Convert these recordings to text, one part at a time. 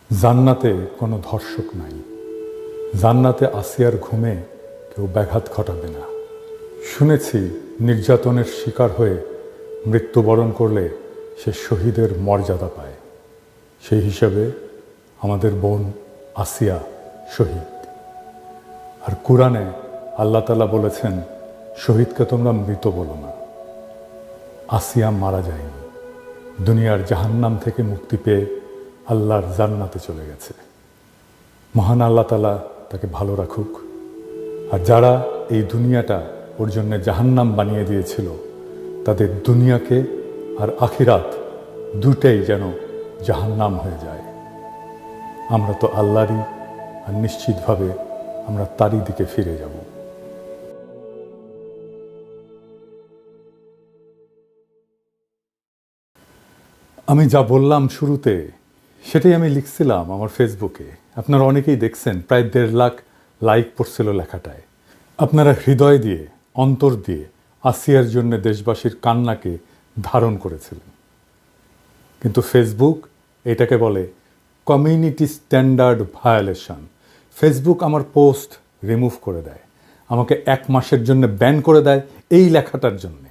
জান্নাতে কোনো ধর্ষক নাই। জান্নাতে আসিয়ার ঘুমে কেউ ব্যাঘাত ঘটাবে না। শুনেছি নির্যাতনের শিকার হয়ে মৃত্যুবরণ করলে সে শহীদের মর্যাদা পায়। সেই হিসাবে আমাদের বোন আসিয়া শহীদ। আর কুরআনে আল্লাহ তাআলা বলেছেন, শহীদকে তোমরা মৃত বলো না। আসিয়া মারা যায়নি, দুনিয়ার জাহান্নাম থেকে মুক্তি পেয়ে আল্লাহর জান্নাতে চলে গেছে। মহান আল্লাহ তাআলা তাকে ভালো রাখুক। আর যারা এই দুনিয়াটা ওর জন্য জাহান্নাম বানিয়ে দিয়েছিল, তাদের দুনিয়াকে আর আখিরাত দুটাই যেন জাহান্নাম হয়ে যায়। আমরা তো আল্লাহরই, আর নিশ্চিতভাবে আমরা তারই দিকে ফিরে যাব। আমি যা বললাম শুরুতে, সেটাই আমি লিখছিলাম আমার ফেসবুকে। আপনারা অনেকেই দেখছেন, প্রায় 1.5 লাখ লাইক পড়ছিল লেখাটায়। আপনারা হৃদয় দিয়ে, অন্তর দিয়ে আসিয়ার জন্য দেশবাসীর কান্নাকে ধারণ করেছিলেন। কিন্তু ফেসবুক এটাকে বলে কমিউনিটি স্ট্যান্ডার্ড ভায়োলেশন। ফেসবুক আমার পোস্ট রিমুভ করে দেয়, আমাকে 1 মাসের জন্য ব্যান করে দেয় এই লেখাটার জন্যে।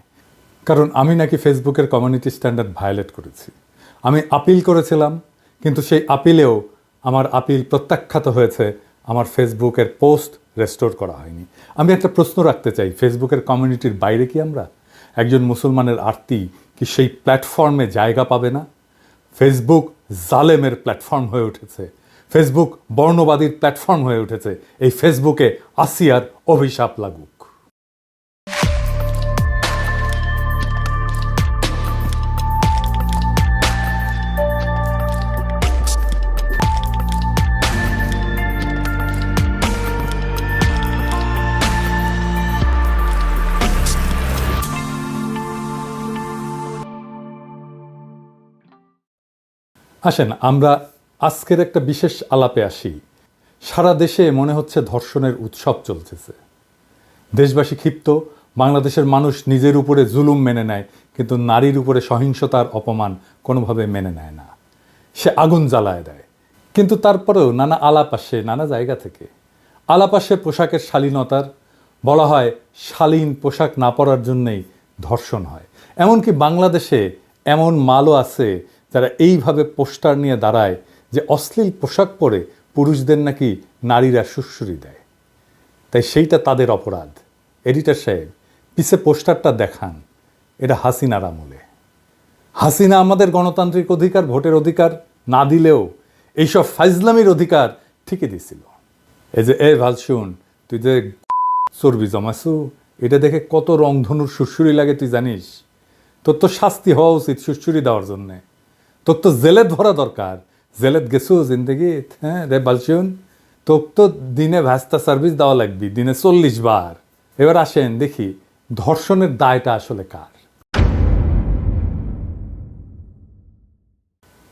কারণ আমি নাকি ফেসবুকের কমিউনিটি স্ট্যান্ডার্ড ভায়োলেট করেছি। আমি আপিল করেছিলাম, কিন্তু সেই আপিলেও আমার আপিল প্রত্যাখ্যাত হয়েছে, আমার ফেসবুকের পোস্ট রেস্টোর করা হয়নি। আমি একটা প্রশ্ন রাখতে চাই, ফেসবুকের কমিউনিটির বাইরে কি আমরা? একজন মুসলমানের আরতি কি সেই প্ল্যাটফর্মে জায়গা পাবে না? ফেসবুক জালেমের প্ল্যাটফর্ম হয়ে উঠেছে, ফেসবুক বর্ণবাদীর প্ল্যাটফর্ম হয়ে উঠেছে। এই ফেসবুকে আসিয়ার অভিশাপ লাগুক। আসেন আমরা আজকের একটা বিশেষ আলাপে আসি। সারা দেশে মনে হচ্ছে ধর্ষণের উৎসব চলতেছে। দেশবাসী ক্ষিপ্ত, বাংলাদেশের মানুষ নিজের উপরে জুলুম মেনে নেয়, কিন্তু নারীর উপরে সহিংসতার অপমান কোনোভাবে মেনে নেয় না। সে আগুন জ্বালায় দেয়। কিন্তু তারপরেও নানা আলাপ আসে নানা জায়গা থেকে। আলাপ আসে পোশাকের শালীনতার। বলা হয় শালীন পোশাক না পরার জন্যেই ধর্ষণ হয়। এমনকি বাংলাদেশে এমন মালও আছে যারা এইভাবে পোস্টার নিয়ে দাঁড়ায় যে অশ্লীল পোশাক পরে পুরুষদের নাকি নারীরা সুড়সুড়ি দেয়। তাই সেইটা তাদের অপরাধ। এডিটর সাহেব, পিছে পোস্টারটা দেখান, এটা হাসিনার আমলে। হাসিনা আমাদের গণতান্ত্রিক অধিকার, ভোটের অধিকার না দিলেও এইসব ফাইজলামির অধিকার ঠিকই দিছিল। এই যে ভাল শুন, তুই যে চর্বি জমাছু, এটা দেখে কত রংধনুর সুরসুরি লাগে তুই জানিস? তোর তো শাস্তি হওয়া উচিত সুরসুরি দেওয়ার জন্যে। তোর তো জেলেত ভরা দরকার। জেলেত গেছু জিন্দগি, হ্যাঁ রে বালশুন, তোর তো দিনে ভ্যাস্তা সার্ভিস দেওয়া লাগবি, দিনে 40 বার। এবার আসেন দেখি ধর্ষণের দায়টা আসলে কার।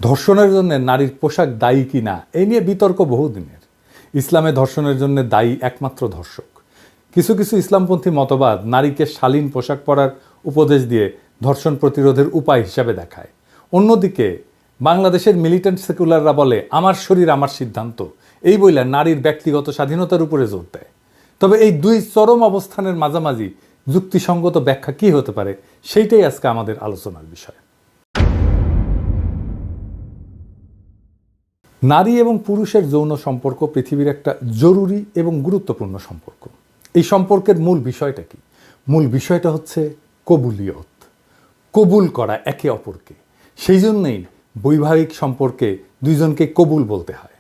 ধর্ষণের জন্য নারীর পোশাক দায়ী কি না, এই নিয়ে বিতর্ক বহুদিনের। ইসলামে ধর্ষণের জন্য দায়ী একমাত্র ধর্ষক। কিছু কিছু ইসলামপন্থী মতবাদ নারীকে শালীন পোশাক পরার উপদেশ দিয়ে ধর্ষণ প্রতিরোধের উপায় হিসাবে দেখায়। অন্যদিকে বাংলাদেশের মিলিটেন্ট সেকুলাররা বলে আমার শরীর আমার সিদ্ধান্ত, এই বইলা নারীর ব্যক্তিগত স্বাধীনতার উপরে জোর দেয়। তবে এই দুই চরম অবস্থানের মাঝামাঝি যুক্তিসঙ্গত ব্যাখ্যা কি হতে পারে, সেইটাই আজকে আমাদের আলোচনার বিষয়। নারী এবং পুরুষের যৌন সম্পর্ক পৃথিবীর একটা জরুরি এবং গুরুত্বপূর্ণ সম্পর্ক। এই সম্পর্কের মূল বিষয়টা কি? মূল বিষয়টা হচ্ছে কবুলিয়ত, কবুল করা একে অপরকে। সেই জন্যেই বৈবাহিক সম্পর্কে দুইজনকে কবুল বলতে হয়।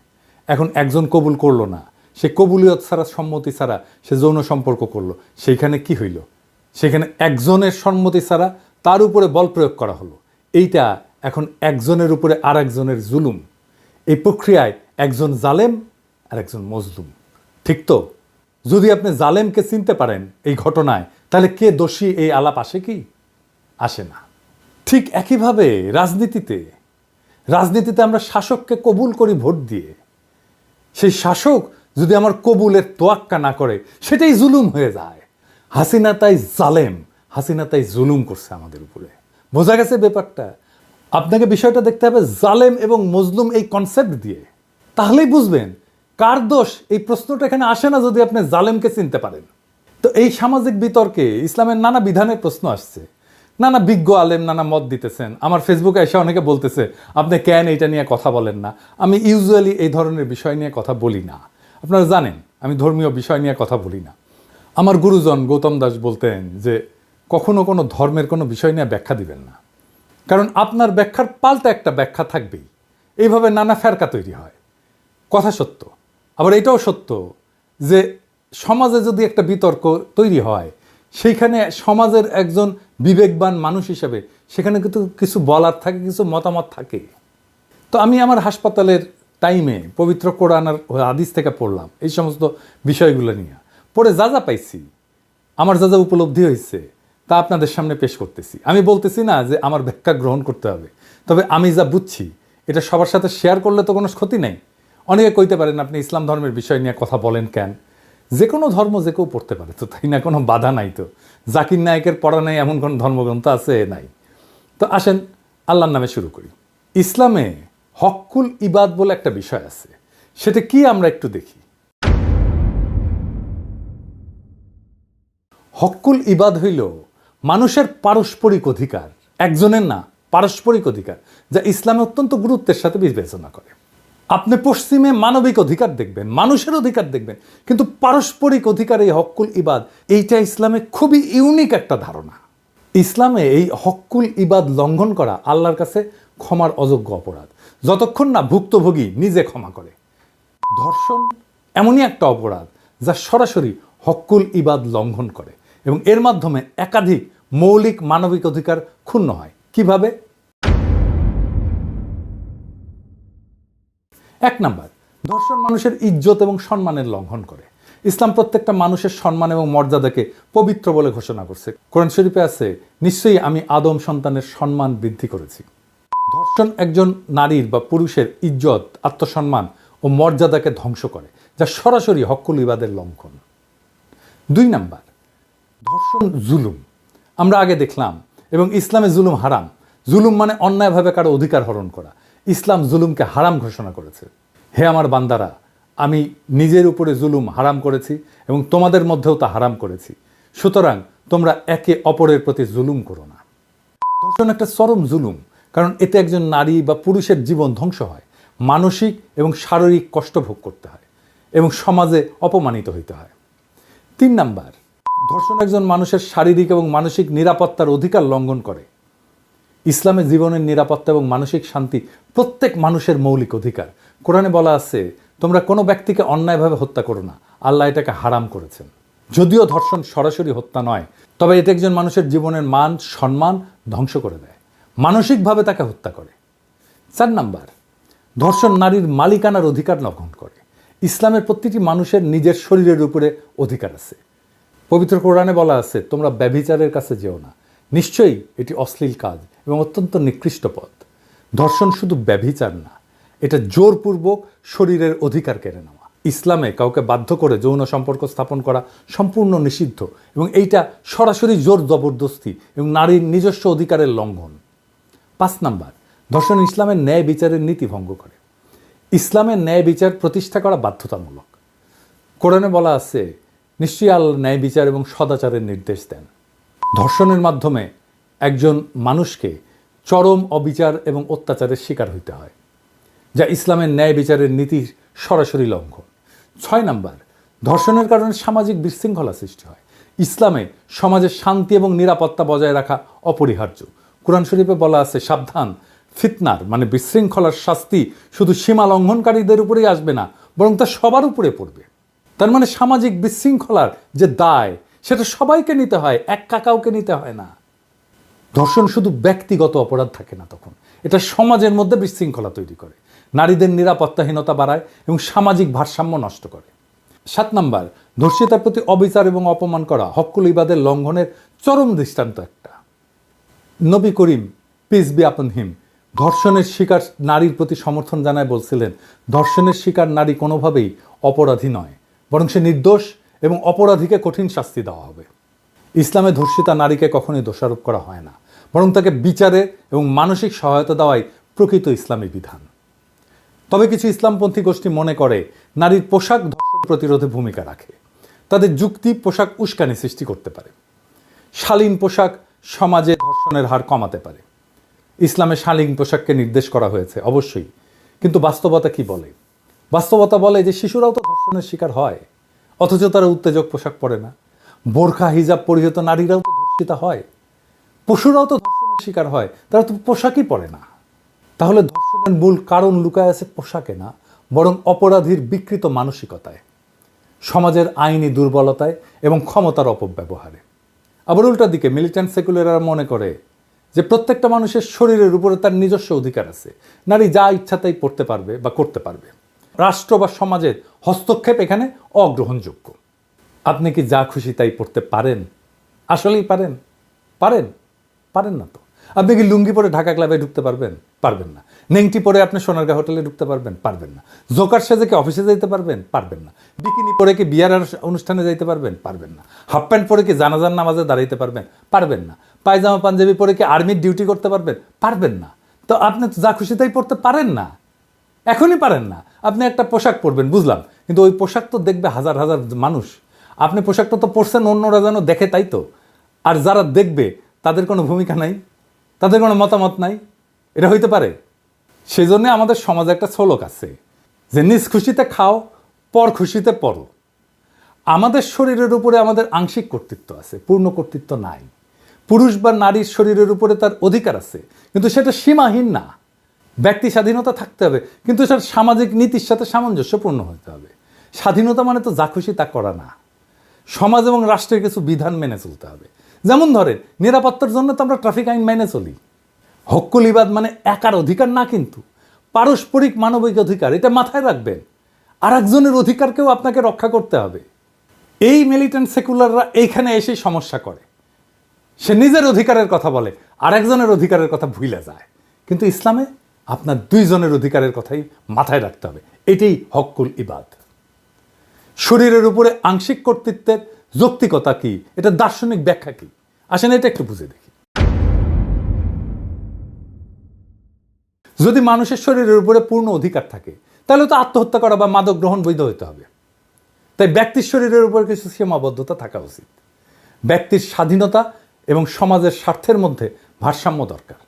এখন একজন কবুল করলো না, সে কবুলিয়ত ছাড়া, সম্মতি ছাড়া সে যৌন সম্পর্ক করলো, সেইখানে কি হইল? সেখানে একজনের সম্মতি ছাড়া তার উপরে বল প্রয়োগ করা হলো। এইটা এখন একজনের উপরে আর একজনের জুলুম। এই প্রক্রিয়ায় একজন জালেম আর একজন মজলুম। ঠিক তো? যদি আপনি জালেমকে চিনতে পারেন এই ঘটনায়, তাহলে কে দোষী এই আলাপ আসে কি? আসে না। ঠিক একইভাবে রাজনীতিতে আমরা শাসককে কবুল করি ভোট দিয়ে। সেই শাসক যদি আমার কবুলের তোয়াক্কা না করে, সেটাই জুলুম হয়ে যায়। হাসিনা তাই জালেম, হাসিনা তাই জুলুম করছে আমাদের উপরে। বোঝা গেছে ব্যাপারটা? আপনাকে বিষয়টা দেখতে হবে জালেম এবং মজলুম এই কনসেপ্ট দিয়ে। তাহলেই বুঝবেন কার দোষ। এই প্রশ্নটা এখানে আসে না যদি আপনি জালেমকে চিনতে পারেন। তো এই সামাজিক বিতর্কে ইসলামের নানা বিধানের প্রশ্ন আসছে, নানা বিজ্ঞ আলেম নানা মত দিতেছেন। আমার ফেসবুকে এসে অনেকে বলতেছে আপনি কেন এটা নিয়ে কথা বলেন না। আমি ইউজুয়ালি এই ধরনের বিষয় নিয়ে কথা বলি না, আপনারা জানেন আমি ধর্মীয় বিষয় নিয়ে কথা বলি না। আমার গুরুজন গৌতম দাস বলতেন যে কখনো কোনো ধর্মের কোনো বিষয় নিয়ে ব্যাখ্যা দিবেন না, কারণ আপনার ব্যাখ্যার পাল্টা একটা ব্যাখ্যা থাকবেই। এইভাবে নানা ফেরকা তৈরি হয়। কথা সত্য, আবার এটাও সত্য যে সমাজে যদি একটা বিতর্ক তৈরি হয়, সেইখানে সমাজের একজন বিবেকবান মানুষ হিসেবে সেখানে কিন্তু কিছু বলার থাকে, কিছু মতামত থাকে। তো আমি আমার হাসপাতালের টাইমে পবিত্র কোরআন আর হাদিস থেকে পড়লাম এই সমস্ত বিষয়গুলো নিয়ে। পড়ে যা যা পাইছি, আমার যা যা উপলব্ধি হয়েছে তা আপনাদের সামনে পেশ করতেছি। আমি বলতেছি না যে আমার ব্যাখ্যা গ্রহণ করতে হবে, তবে আমি যা বুঝছি এটা সবার সাথে শেয়ার করলে তো কোনো ক্ষতি নেই। অনেকে কইতে পারেন আপনি ইসলাম ধর্মের বিষয় নিয়ে কথা বলেন কেন? যে কোনো ধর্ম যে কেউ পড়তে পারে তো, তাই না? কোনো বাধা নাই তো। জাকির নায়কের পড়া নাই এমন কোন ধর্মগ্রন্থ আছে? নাই। তো আসেন আল্লাহর নামে শুরু করি। ইসলামে হক্কুল ইবাদ বলে একটা বিষয় আছে, সেটা কি আমরা একটু দেখি। হক্কুল ইবাদ হইল মানুষের পারস্পরিক অধিকার, একজনের না, পারস্পরিক অধিকার, যা ইসলামে অত্যন্ত গুরুত্বের সাথে বিবেচনা করে। আপনি পশ্চিমে মানবিক অধিকার দেখবেন, মানুষের অধিকার দেখবেন, কিন্তু পারস্পরিক অধিকার, এই হক্কুল ইবাদ, এইটা ইসলামে খুবই ইউনিক একটা ধারণা। ইসলামে এই হক্কুল ইবাদ লঙ্ঘন করা আল্লাহর কাছে ক্ষমার অযোগ্য অপরাধ, যতক্ষণ না ভুক্তভোগী নিজে ক্ষমা করে। ধর্ষণ এমনই একটা অপরাধ যা সরাসরি হক্কুল ইবাদ লঙ্ঘন করে এবং এর মাধ্যমে একাধিক মৌলিক মানবিক অধিকার ক্ষুণ্ণ হয়। কিভাবে? এক নাম্বার, ধর্ষণ মানুষের ইজ্জত এবং সম্মানের লঙ্ঘন করে। ইসলাম প্রত্যেকটা মানুষের সম্মান এবং মর্যাদাকে পবিত্র বলে ঘোষণা করছে। কোরআন শরীফে আছে, নিশ্চয়ই আমি আদম সন্তানের সম্মান বৃদ্ধি করেছি। ধর্ষণ একজন নারীর বা পুরুষের ইজ্জত, আত্মসম্মান ও মর্যাদাকে ধ্বংস করে, যা সরাসরি হক্কুল ইবাদের লঙ্ঘন। দুই নাম্বার, ধর্ষণ জুলুম। আমরা আগে দেখলাম এবং ইসলামে জুলুম হারাম। জুলুম মানে অন্যায়ভাবে কারো অধিকার হরণ করা। ইসলাম জুলুমকে হারাম ঘোষণা করেছে। হে আমার বান্দারা, আমি নিজের উপরে জুলুম হারাম করেছি এবং তোমাদের মধ্যেও তা হারাম করেছি, সুতরাং তোমরা একে অপরের প্রতি জুলুম করো না। ধর্ষণ একটা চরম জুলুম, কারণ এতে একজন নারী বা পুরুষের জীবন ধ্বংস হয়, মানসিক এবং শারীরিক কষ্ট ভোগ করতে হয় এবং সমাজে অপমানিত হইতে হয়। তিন নাম্বার, ধর্ষণ একজন মানুষের শারীরিক এবং মানসিক নিরাপত্তার অধিকার লঙ্ঘন করে। ইসলামে জীবনের নিরাপত্তা এবং মানসিক শান্তি প্রত্যেক মানুষের মৌলিক অধিকার। কোরআনে বলা আছে, তোমরা কোনো ব্যক্তিকে অন্যায়ভাবে হত্যা করো না, আল্লাহ এটাকে হারাম করেছেন। যদিও ধর্ষণ সরাসরি হত্যা নয়, তবে এটা একজন মানুষের জীবনের মান সম্মান ধ্বংস করে দেয়, মানসিকভাবে তাকে হত্যা করে। চার নাম্বার, ধর্ষণ নারীর মালিকানার অধিকার লঙ্ঘন করে। ইসলামের প্রতিটি মানুষের নিজের শরীরের উপরে অধিকার আছে। পবিত্র কোরআনে বলা আছে, তোমরা ব্যভিচারের কাছে যেও না, নিশ্চয়ই এটি অশ্লীল কাজ এবং অত্যন্ত নিকৃষ্ট পথ। ধর্ষণ শুধু ব্যভিচার না, এটা জোরপূর্বক শরীরের অধিকার কেড়ে নেওয়া। ইসলামে কাউকে বাধ্য করে যৌন সম্পর্ক স্থাপন করা সম্পূর্ণ নিষিদ্ধ এবং এইটা সরাসরি জোর জবরদস্তি এবং নারীর নিজস্ব অধিকারের লঙ্ঘন। পাঁচ নাম্বার, ধর্ষণ ইসলামের ন্যায় বিচারের নীতি ভঙ্গ করে। ইসলামের ন্যায় বিচার প্রতিষ্ঠা করা বাধ্যতামূলক। কোরআনে বলা আছে, নিশ্চয়ই আল্লাহ ন্যায় বিচার এবং সদাচারের নির্দেশ দেন। ধর্ষণের মাধ্যমে একজন মানুষকে চরম অবিচার এবং অত্যাচারের শিকার হইতে হয়, যা ইসলামের ন্যায় বিচারের নীতির সরাসরি লঙ্ঘন। ছয় নাম্বার, ধর্ষণের কারণে সামাজিক বিশৃঙ্খলা সৃষ্টি হয়। ইসলামে সমাজের শান্তি এবং নিরাপত্তা বজায় রাখা অপরিহার্য। কোরআন শরীফে বলা আছে, সাবধান, ফিতনার মানে বিশৃঙ্খলার শাস্তি শুধু সীমা লঙ্ঘনকারীদের উপরেই আসবে না, বরং তা সবার উপরে পড়বে। তার মানে সামাজিক বিশৃঙ্খলার যে দায়, সেটা সবাইকে নিতে হয়, একা কাউকে নিতে হয় না। ধর্ষণ শুধু ব্যক্তিগত অপরাধ থাকে না, তখন এটা সমাজের মধ্যে বিশৃঙ্খলা তৈরি করে, নারীদের নিরাপত্তাহীনতা বাড়ায় এবং সামাজিক ভারসাম্য নষ্ট করে। সাত নাম্বার, ধর্ষিতার প্রতি অবিচার এবং অপমান করা হক্কুল ইবাদের লঙ্ঘনের চরম দৃষ্টান্ত একটা। নবী করিম পিস বি আপন হিম ধর্ষণের শিকার নারীর প্রতি সমর্থন জানায় বলছিলেন, ধর্ষণের শিকার নারী কোনোভাবেই অপরাধী নয়, বরং সে নির্দোষ এবং অপরাধীকে কঠিন শাস্তি দেওয়া হবে। ইসলামে ধর্ষিতা নারীকে কখনোই দোষারোপ করা হয় না, বরং তাকে বিচারে এবং মানসিক সহায়তা দেওয়াই প্রকৃত ইসলামী বিধান। তবে কিছু ইসলামপন্থী গোষ্ঠী মনে করে নারীর পোশাক ধর্ষণ প্রতিরোধে ভূমিকা রাখে। তাদের যুক্তি, পোশাক উস্কানি সৃষ্টি করতে পারে। শালীন পোশাক সমাজে ধর্ষণের হার কমাতে পারে। ইসলামে শালীন পোশাককে নির্দেশ করা হয়েছে অবশ্যই, কিন্তু বাস্তবতা কি বলে? বাস্তবতা বলে যে শিশুরাও তো ধর্ষণের শিকার হয়, অথচ তারা উত্তেজক পোশাক পরে না। বোরখা হিজাব পরিহিত নারীরাও তো ধর্ষিতা হয়, পশুরাও তো ধর্ষণের শিকার হয়, তারা তো পোশাকই পরে না। তাহলে ধর্ষণের মূল কারণ লুকায় আছে পোশাকে না, বরং অপরাধীর বিকৃত মানসিকতায়, সমাজের আইনি দুর্বলতায় এবং ক্ষমতার অপব্যবহারে। আবার উল্টা দিকে মিলিট্যান্ট সেকুলাররা মনে করে যে প্রত্যেকটা মানুষের শরীরের উপরে তার নিজস্ব অধিকার আছে, নারী যা ইচ্ছা তাই পড়তে পারবে বা করতে পারবে। রাষ্ট্র বা সমাজের হস্তক্ষেপ এখানে অগ্রহণযোগ্য। আপনি কি যা খুশি তাই পড়তে পারেন? আসলেই পারেন? পারেন? পারেন না তো। আপনি কি লুঙ্গি পরে ঢাকা ক্লাবে ঢুকতে পারবেন? পারবেন না। নেংটি পরে আপনি সোনারগাঁ হোটেলে ঢুকতে পারবেন? পারবেন না। জোকার সেজে কি অফিসে যেতে পারবেন? পারবেন না। বিকিনি পরে কি বিয়ার অনুষ্ঠানে যাইতে পারবেন? পারবেন না। হাফ প্যান্ট পরে কি জানাজার নামাজে দাঁড়াইতে পারবেন? পারবেন না। পায়জামা পাঞ্জাবি পরে কি আর্মির ডিউটি করতে পারবেন? পারবেন না। তো আপনি তো যা খুশি তাই পড়তে পারেন না, এখনই পারেন না। আপনি একটা পোশাক পরবেন বুঝলাম, কিন্তু ওই পোশাক তো দেখবে হাজার হাজার মানুষ। আপনি পোশাকটা তো পরছেন অন্যরা যেন দেখে, তাই তো। আর যারা দেখবে তাদের কোনো ভূমিকা নাই, তাদের কোনো মতামত নাই, এটা হইতে পারে? সেই জন্যে আমাদের সমাজে একটা শ্লোক আছে যে নিজ খুশিতে খাও, পর খুশিতে পড়ো। আমাদের শরীরের উপরে আমাদের আংশিক কর্তৃত্ব আছে, পূর্ণ কর্তৃত্ব নাই। পুরুষ বা নারীর শরীরের উপরে তার অধিকার আছে, কিন্তু সেটা সীমাহীন না। ব্যক্তি স্বাধীনতা থাকতে হবে, কিন্তু সেটা সামাজিক নীতির সাথে সামঞ্জস্যপূর্ণ হতে হবে। স্বাধীনতা মানে তো যা খুশি তা করা না। সমাজ এবং রাষ্ট্রের কিছু বিধান মেনে চলতে হবে। যেমন ধরেন, নিরাপত্তার জন্য তো আমরা ট্রাফিক আইন মেনে চলি। হক্কুল ইবাদ মানে একার অধিকার না, কিন্তু পারস্পরিক মানবিক অধিকার, এটা মাথায় রাখবেন। আর একজনের অধিকারকেও আপনাকে রক্ষা করতে হবে। এই মিলিটেন্ট সেকুলাররা এইখানে এসে সমস্যা করে। সে নিজের অধিকারের কথা বলে, আর একজনের অধিকারের কথা ভুলে যায়। কিন্তু ইসলামে আপনার দুইজনের অধিকারের কথাই মাথায় রাখতে হবে। এটাই হক্কুল ইবাদ। শরীরের উপরে আংশিক কর্তৃত্বের যৌক্তিকতা কি, এটা দার্শনিক ব্যাখ্যা কি, আসেন এটা একটু বুঝে দেখি। যদি মানুষের শরীরের উপরে পূর্ণ অধিকার থাকে, তাহলে তো আত্মহত্যা করা বা মাদক গ্রহণ বৈধ হতে হবে। তাই ব্যক্তির শরীরের উপর কিছু সীমাবদ্ধতা থাকা উচিত। ব্যক্তির স্বাধীনতা এবং সমাজের স্বার্থের মধ্যে ভারসাম্য দরকার।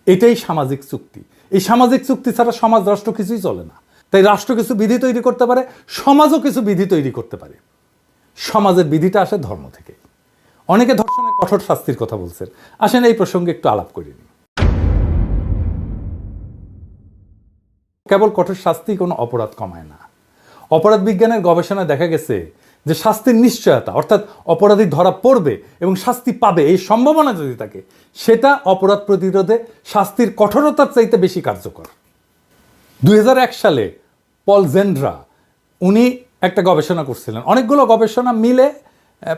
এটাই সামাজিক চুক্তি। এই সামাজিক চুক্তি ছাড়া সমাজ, রাষ্ট্র কিছুই চলে না। তাই রাষ্ট্র কিছু বিধি তৈরি করতে পারে, সমাজও কিছু বিধি তৈরি করতে পারে। সমাজের বিধিটা আসে ধর্ম থেকে। অনেকে ধর্ষণের কঠোর শাস্তির কথা বলছেন, আসেন এই প্রসঙ্গে একটু আলাপ করে নিই। কেবল কঠোর শাস্তি কোনো অপরাধ কমায় না। অপরাধ বিজ্ঞানের গবেষণায় দেখা গেছে যে শাস্তির নিশ্চয়তা, অর্থাৎ অপরাধী ধরা পড়বে এবং শাস্তি পাবে এই সম্ভাবনা যদি থাকে, সেটা অপরাধ প্রতিরোধে শাস্তির কঠোরতার চাইতে বেশি কার্যকর। 2001 সালে পল জেন্ড্রা উনি একটা গবেষণা করছিলেন। অনেকগুলো গবেষণা মিলে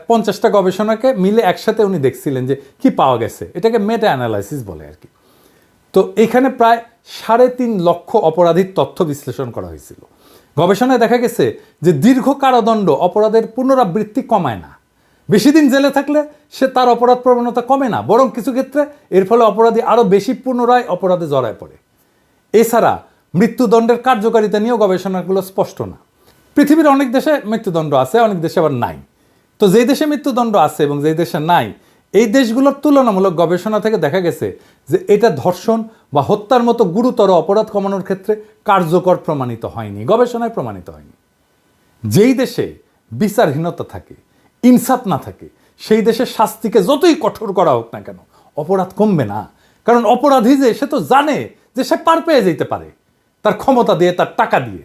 50টা গবেষণাকে মিলে একসাথে উনি দেখছিলেন যে কি পাওয়া গেছে। এটাকে মেটা অ্যানালাইসিস বলে আর কি। তো এখানে প্রায় 3.5 লক্ষ অপরাধীর তথ্য বিশ্লেষণ করা হয়েছিল। গবেষণায় দেখা গেছে যে দীর্ঘ কারাদণ্ড অপরাধের পুনরাবৃত্তি কমায় না। বেশি দিন জেলে থাকলে সে তার অপরাধ প্রবণতা কমে না, বরং কিছু ক্ষেত্রে এর ফলে অপরাধী আরও বেশি পুনরায় অপরাধে জড়ায় পড়ে। এছাড়া মৃত্যুদণ্ডের কার্যকারিতা নিয়েও গবেষণাগুলো স্পষ্ট না। পৃথিবীর অনেক দেশে মৃত্যুদণ্ড আছে, অনেক দেশে আবার নাই। তো যেই দেশে মৃত্যুদণ্ড আছে এবং যেই দেশে নাই, এই দেশগুলোর তুলনামূলক গবেষণা থেকে দেখা গেছে যে এটা ধর্ষণ বা হত্যার মতো গুরুতর অপরাধ কমানোর ক্ষেত্রে কার্যকর প্রমাণিত হয়নি, গবেষণায় প্রমাণিত হয়নি। যেই দেশে বিচারহীনতা থাকে, ইনসাফ না থাকে, সেই দেশে শাস্তিকে যতই কঠোর করা হোক না কেন, অপরাধ কমবে না। কারণ অপরাধী যে সে তো জানে যে সে পার পেয়ে যেতে পারে তার ক্ষমতা দিয়ে, তার টাকা দিয়ে।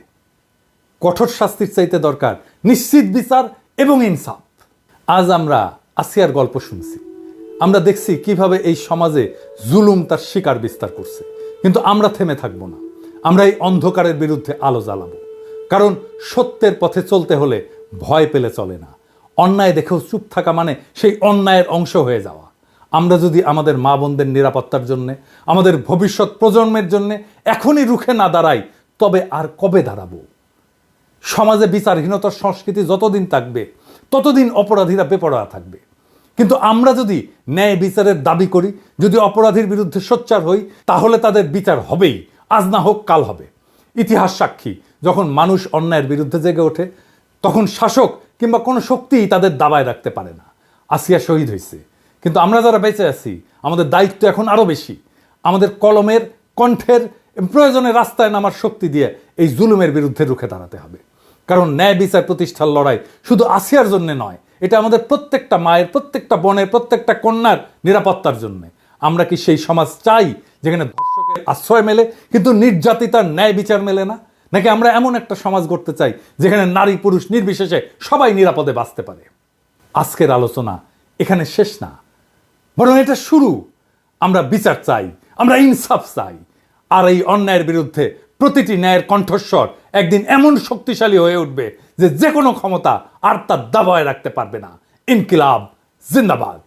কঠোর শাস্তির চাইতে দরকার নিশ্চিত বিচার এবং ইনসাফ। আজ আমরা আসিয়ার গল্প শুনছি, আমরা দেখছি কিভাবে এই সমাজে জুলুম তার শিকার বিস্তার করছে। কিন্তু আমরা থেমে থাকবো না, আমরা এই অন্ধকারের বিরুদ্ধে আলো জ্বালাবো। কারণ সত্যের পথে চলতে হলে ভয় পেলে চলে না। অন্যায় দেখেও চুপ থাকা মানে সেই অন্যায়ের অংশ হয়ে যাওয়া। আমরা যদি আমাদের মা বোনদের নিরাপত্তার জন্যে, আমাদের ভবিষ্যৎ প্রজন্মের জন্যে এখনই রুখে না দাঁড়াই, তবে আর কবে দাঁড়াবো? সমাজে বিচারহীনতার সংস্কৃতি যতদিন থাকবে, ততদিন অপরাধীরা বেপরোয়া থাকবে। কিন্তু আমরা যদি ন্যায় বিচারের দাবি করি, যদি অপরাধীর বিরুদ্ধে সোচ্চার হই, তাহলে তাদের বিচার হবেই, আজ না হোক কাল হবে। ইতিহাস সাক্ষী, যখন মানুষ অন্যায়ের বিরুদ্ধে জেগে ওঠে তখন শাসক কিংবা কোনো শক্তিই তাদের দাবায় রাখতে পারে না। আসিয়া শহীদ হয়েছে, কিন্তু আমরা যারা বেঁচে আছি আমাদের দায়িত্ব এখন আরও বেশি। আমাদের কলমের, কণ্ঠের, প্রয়োজনে রাস্তায় নামার শক্তি দিয়ে এই জুলুমের বিরুদ্ধে রুখে দাঁড়াতে হবে। কারণ ন্যায় বিচার প্রতিষ্ঠার লড়াই শুধু আসিয়ার জন্য নয়, এটা আমাদের প্রত্যেকটা মায়ের, প্রত্যেকটা বোনের, প্রত্যেকটা কন্যার নিরাপত্তার জন্য। আমরা কি সেই সমাজ চাই যেখানে ধর্ষকের আশ্রয় মেলে কিন্তু নির্যাতিতার ন্যায় বিচার মেলে না? নাকি আমরা এমন একটা সমাজ গড়তে চাই যেখানে নারী পুরুষ নির্বিশেষে সবাই নিরাপদে বাঁচতে পারে? আজকের আলোচনা এখানে শেষ না, বরং এটা শুরু। আমরা বিচার চাই, আমরা ইনসাফ চাই। আর এই অন্যায়ের বিরুদ্ধে প্রতিটি ন্যায়ের কণ্ঠস্বর একদিন এমন শক্তিশালী হয়ে উঠবে যে কোনো ক্ষমতা আর তার দাবায় রাখতে পারবে না। ইনকিলাব জিন্দাবাদ।